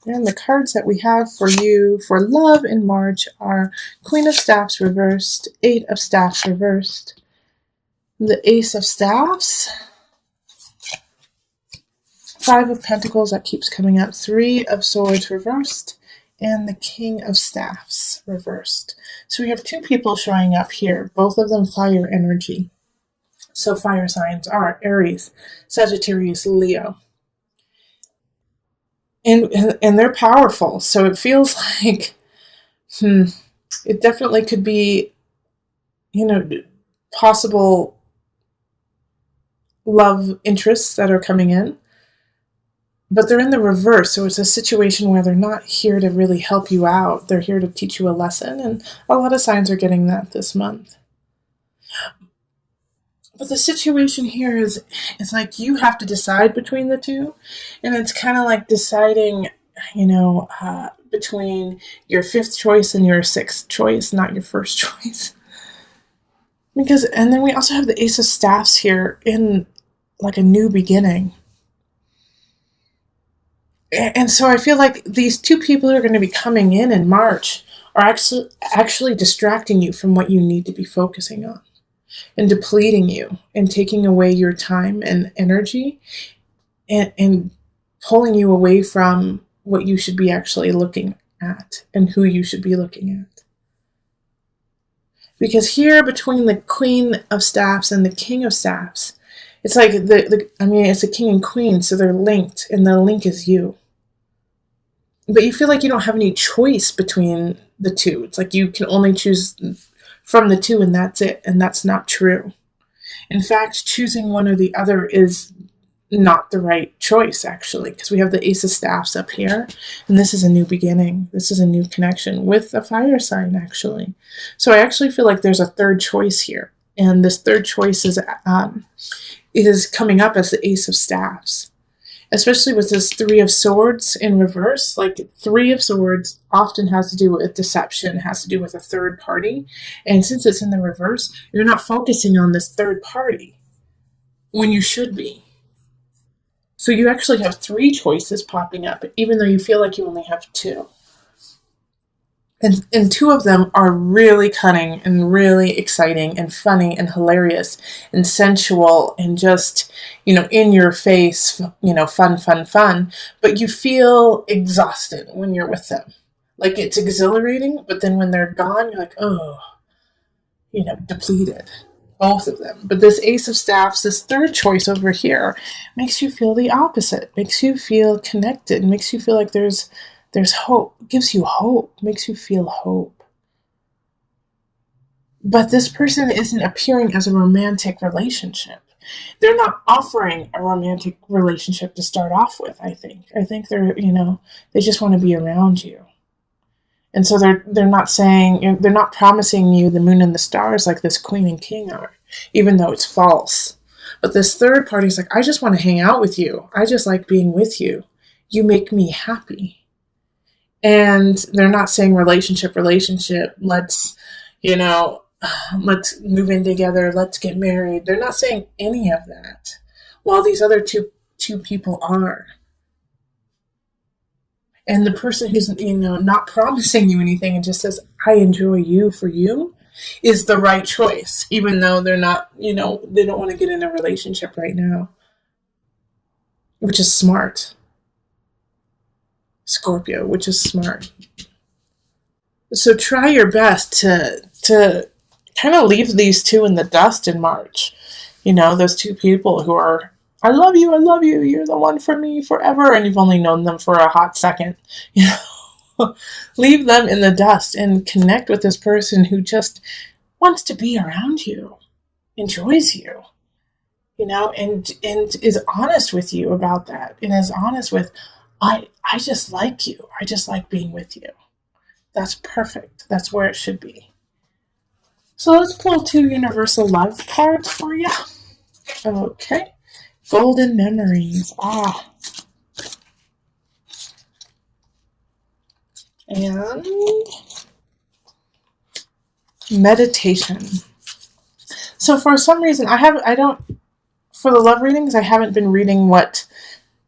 And the cards that we have for you for love in March are Queen of Staffs reversed, Eight of Staffs reversed, the Ace of Staffs, Five of Pentacles that keeps coming up, Three of Swords reversed, and the King of Staffs reversed. So we have two people showing up here, both of them fire energy. So fire signs are Aries, Sagittarius, Leo. And they're powerful. So it feels like it definitely could be, possible love interests that are coming in. But they're in the reverse, so it's a situation where they're not here to really help you out. They're here to teach you a lesson, and a lot of signs are getting that this month. But the situation here is like you have to decide between the two, and it's kind of like deciding, between your fifth choice and your sixth choice, not your first choice. And then we also have the Ace of Staffs here in like a new beginning. And so I feel like these two people who are going to be coming in March are actually distracting you from what you need to be focusing on and depleting you and taking away your time and energy and pulling you away from what you should be actually looking at and who you should be looking at. Because here between the Queen of Staffs and the King of Staffs, it's like it's a king and queen, so they're linked, and the link is you. But you feel like you don't have any choice between the two. It's like you can only choose from the two, and that's it. And that's not true. In fact, choosing one or the other is not the right choice, actually, because we have the Ace of Staffs up here, and this is a new beginning. This is a new connection with a fire sign, actually. So I actually feel like there's a third choice here, and this third choice is coming up as the Ace of Staffs, especially with this Three of Swords in reverse. Like Three of Swords often has to do with deception, has to do with a third party, and since it's in the reverse, you're not focusing on this third party when you should be. So you actually have three choices popping up, even though you feel like you only have two. And two of them are really cunning and really exciting and funny and hilarious and sensual and just, in your face, fun. But you feel exhausted when you're with them. Like it's exhilarating, but then when they're gone, you're like, oh, depleted. Both of them. But this Ace of Staffs, this third choice over here, makes you feel the opposite. Makes you feel connected. Makes you feel like there's hope, gives you hope, makes you feel hope. But this person isn't appearing as a romantic relationship. They're not offering a romantic relationship to start off with, I think. I think they're, they just want to be around you. And so they're not promising you the moon and the stars like this Queen and King are, even though it's false. But this third party is like, I just want to hang out with you. I just like being with you. You make me happy. And they're not saying relationship, let's move in together, let's get married. They're not saying any of that, while these other two people are. And the person who's, not promising you anything and just says, I enjoy you for you, is the right choice, even though they're not, they don't want to get in a relationship right now, which is smart. Scorpio, which is smart. So try your best to kind of leave these two in the dust in March. Those two people who are, I love you, you're the one for me forever, and you've only known them for a hot second. Leave them in the dust and connect with this person who just wants to be around you, enjoys you, and is honest with you about that, and is honest with, I just like you. I just like being with you. That's perfect. That's where it should be. So let's pull two universal love cards for you. Okay. Golden memories. And meditation. So for some reason, for the love readings, I haven't been reading what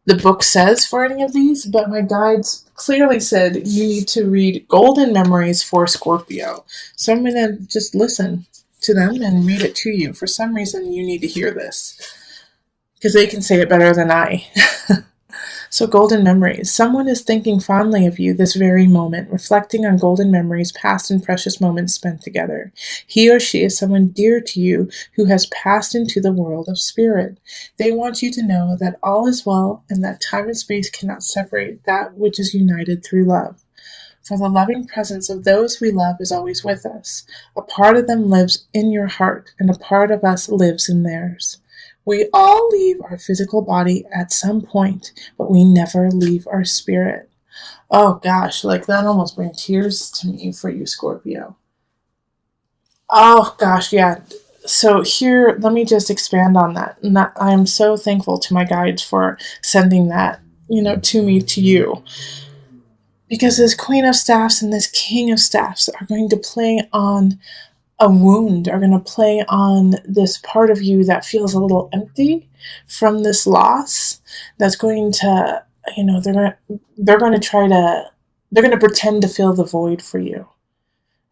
the book says for any of these, but my guides clearly said you need to read Golden Memories for Scorpio. So I'm going to just listen to them and read it to you. For some reason, you need to hear this because they can say it better than I. So, golden memories. Someone is thinking fondly of you this very moment, reflecting on golden memories, past and precious moments spent together. He or she is someone dear to you who has passed into the world of spirit. They want you to know that all is well and that time and space cannot separate that which is united through love. For the loving presence of those we love is always with us. A part of them lives in your heart, and a part of us lives in theirs. We all leave our physical body at some point, but we never leave our spirit. Oh gosh, like that almost brings tears to me for you, Scorpio. Oh gosh, yeah. So here, let me just expand on that. And that I am so thankful to my guides for sending that, to me, to you. Because this Queen of Staffs and this King of Staffs are going to play on a wound, are going to play on this part of you that feels a little empty from this loss. That's going to, they're going to pretend to fill the void for you.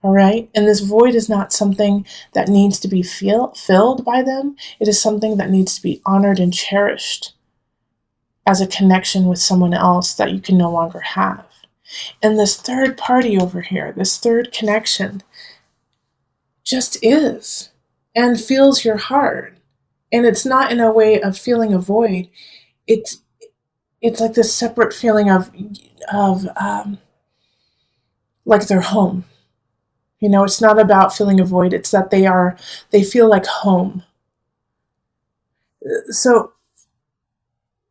All right. And this void is not something that needs to be filled by them. It is something that needs to be honored and cherished as a connection with someone else that you can no longer have. And this third party over here, this third connection, just is and feels your heart. And it's not in a way of feeling a void. It's like this separate feeling of like they're home. It's not about feeling a void. It's that they feel like home. So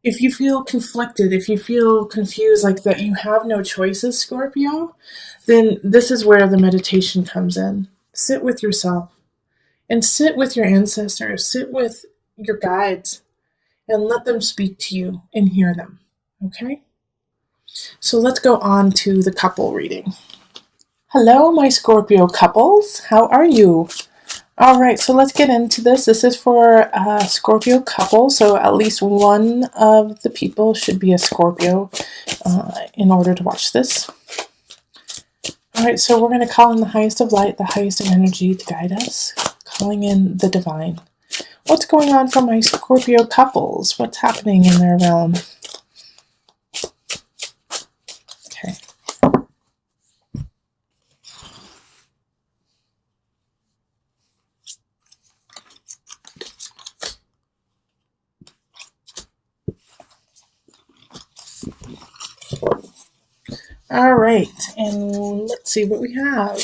if you feel conflicted, if you feel confused, like that you have no choices, Scorpio, then this is where the meditation comes in. Sit with yourself and sit with your ancestors, sit with your guides, and let them speak to you and hear them. Okay? So let's go on to the couple reading. Hello, my Scorpio couples. How are you? All right, so let's get into this. This is for a Scorpio couple, so at least one of the people should be a Scorpio in order to watch this. All right, so we're going to call in the highest of light, the highest of energy to guide us, calling in the divine. What's going on for my Scorpio couples? What's happening in their realm? Okay. All right, and let's see what we have.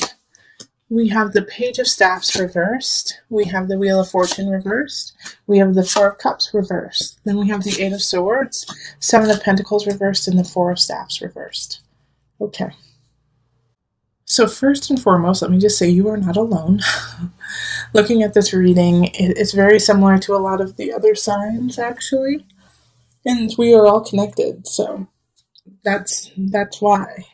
We have the Page of Staffs reversed. We have the Wheel of Fortune reversed. We have the Four of Cups reversed. Then we have the Eight of Swords, Seven of Pentacles reversed, and the Four of Staffs reversed. Okay. So first and foremost, let me just say you are not alone. Looking at this reading, it's very similar to a lot of the other signs, actually. And we are all connected, so that's why.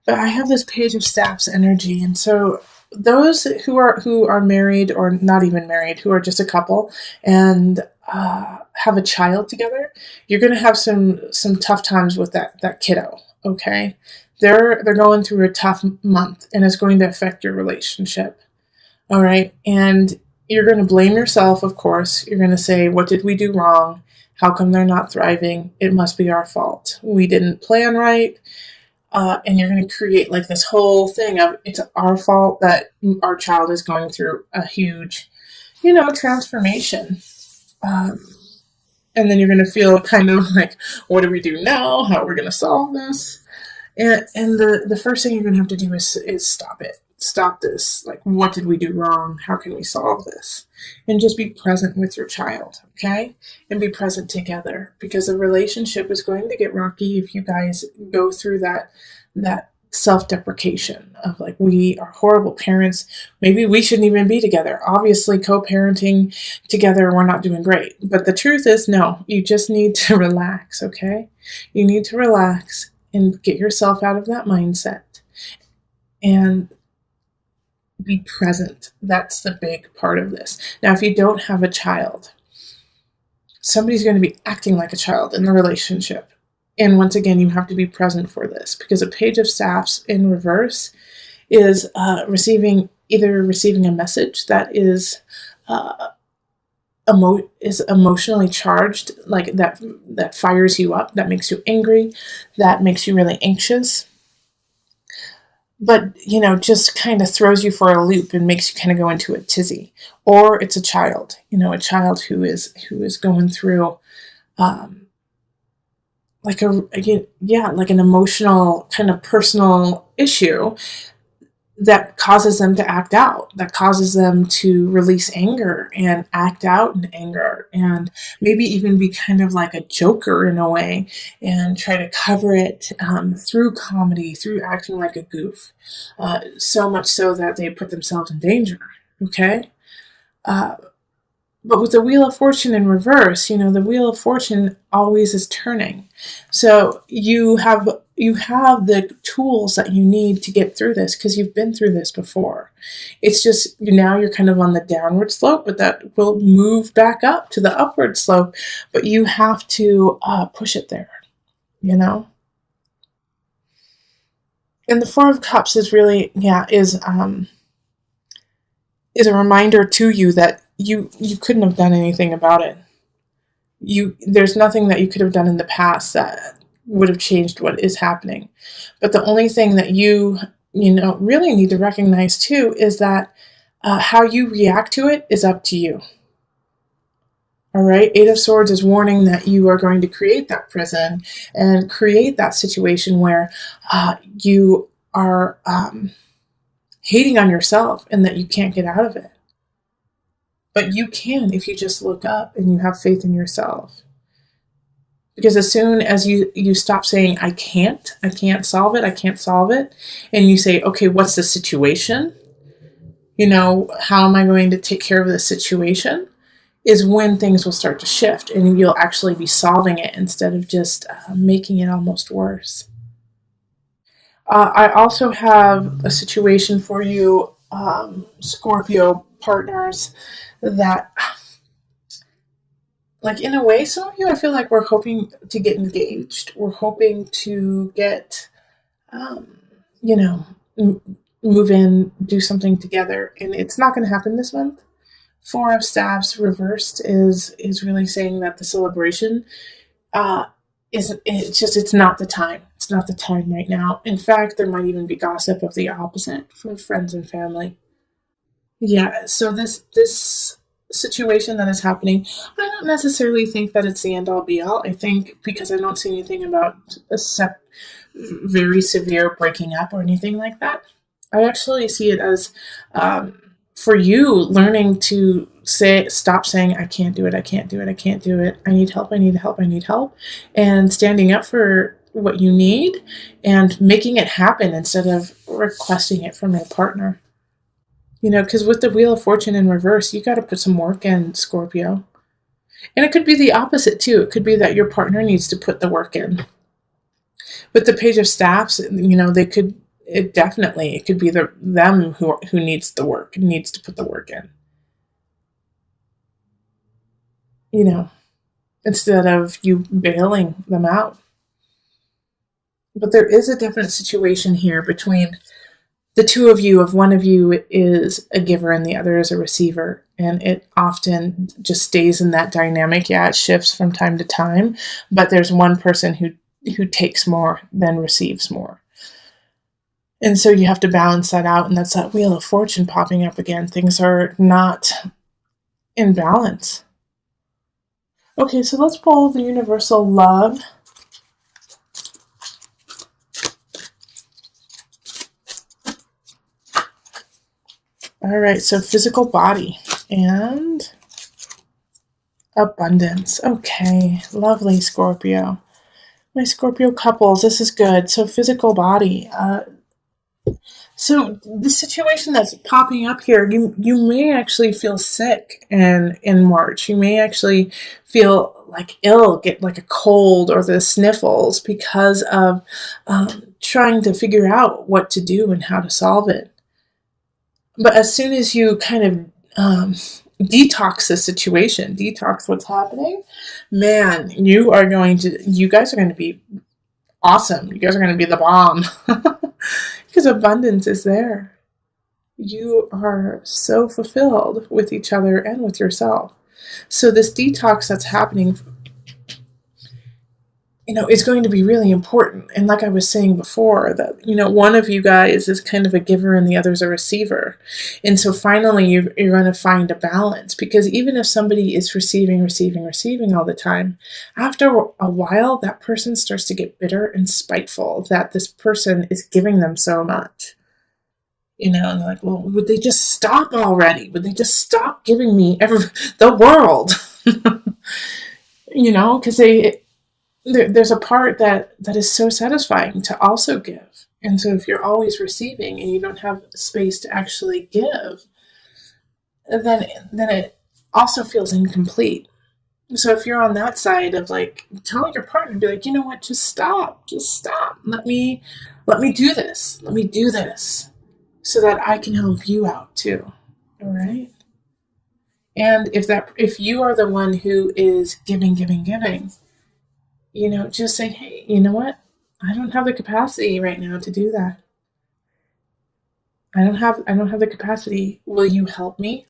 But I have this Page of Staffs energy, and so those who are married or not even married, who are just a couple and have a child together, you're going to have some tough times with that kiddo. Okay, they're going through a tough month, and it's going to affect your relationship. All right, and you're going to blame yourself. Of course, you're going to say, "What did we do wrong? How come they're not thriving? It must be our fault. We didn't plan right." And you're going to create like this whole thing of it's our fault that our child is going through a huge, transformation. And then you're going to feel kind of like, what do we do now? How are we going to solve this? And the first thing you're going to have to do is stop it. Stop this. Like, what did we do wrong? How can we solve this? And just be present with your child, okay? And be present together, because the relationship is going to get rocky if you guys go through that self-deprecation of like, we are horrible parents. Maybe we shouldn't even be together. Obviously, co-parenting together, we're not doing great. But the truth is, no, you just need to relax, okay? You need to relax and get yourself out of that mindset and be present. That's the big part of this. Now, if you don't have a child, somebody's going to be acting like a child in the relationship. And once again, you have to be present for this, because a Page of Staffs in reverse is either receiving a message that is emotionally charged, like that fires you up, that makes you angry, that makes you really anxious, but just kind of throws you for a loop and makes you kind of go into a tizzy. Or it's a child, a child who is going through like like an emotional kind of personal issue that causes them to act out, that causes them to release anger and act out in anger, and maybe even be kind of like a joker in a way, and try to cover it through comedy, through acting like a goof, so much so that they put themselves in danger. Okay? But with the Wheel of Fortune in reverse, the Wheel of Fortune always is turning. So you have the tools that you need to get through this, because you've been through this before. It's just now you're kind of on the downward slope, but that will move back up to the upward slope. But you have to push it there, And the Four of Cups is really, is a reminder to you that you couldn't have done anything about it. There's nothing that you could have done in the past that would have changed what is happening. But the only thing that you really need to recognize too is that how you react to it is up to you. All right, Eight of Swords is warning that you are going to create that prison and create that situation where you are hating on yourself and that you can't get out of it. But you can if you just look up and you have faith in yourself. Because as soon as you stop saying, I can't solve it, and you say, okay, what's the situation? How am I going to take care of this situation? Is when things will start to shift and you'll actually be solving it instead of just making it almost worse. I also have a situation for you, Scorpio partners, that, like, in a way, some of you, I feel like we're hoping to get engaged. We're hoping to get, move in, do something together, and it's not going to happen this month. Four of Staves reversed is really saying that the celebration it's not the time. It's not the time right now. In fact, there might even be gossip of the opposite from friends and family. Yeah, so this situation that is happening, I don't necessarily think that it's the end all be all. I think, because I don't see anything about very severe breaking up or anything like that, I actually see it as for you learning to stop saying, I can't do it, I can't do it, I can't do it, I need help, I need help, I need help, and standing up for what you need and making it happen instead of requesting it from your partner. Because with the Wheel of Fortune in reverse, you got to put some work in, Scorpio. And it could be the opposite, too. It could be that your partner needs to put the work in. With the Page of Staffs, it could be them who needs the work, needs to put the work in. Instead of you bailing them out. But there is a definite situation here between the two of you, if one of you is a giver and the other is a receiver, and it often just stays in that dynamic. Yeah, it shifts from time to time, but there's one person who takes more than receives more. And so you have to balance that out, and that's that Wheel of Fortune popping up again. Things are not in balance. Okay, so let's pull the universal love. All right, so physical body and abundance. Okay, lovely, Scorpio. My Scorpio couples, this is good. So physical body. So the situation that's popping up here, you may actually feel sick in March. You may actually feel like ill, get like a cold or the sniffles because of trying to figure out what to do and how to solve it. But as soon as you kind of detox the situation, detox what's happening, man, you guys are going to be awesome. You guys are going to be the bomb. Because abundance is there. You are so fulfilled with each other and with yourself. So this detox that's happening, is going to be really important. And like I was saying before, that, one of you guys is kind of a giver and the other's a receiver. And so finally you're going to find a balance, because even if somebody is receiving all the time, after a while, that person starts to get bitter and spiteful that this person is giving them so much. And they're like, well, would they just stop already? Would they just stop giving me the world? Because there's a part that is so satisfying to also give. And so if you're always receiving and you don't have space to actually give, then it also feels incomplete. So if you're on that side of like telling your partner, be like, you know what, just stop. Let me do this. Let me do this so that I can help you out too. All right. And if you are the one who is giving, just say, hey, you know what? I don't have the capacity right now to do that. I don't have the capacity. Will you help me?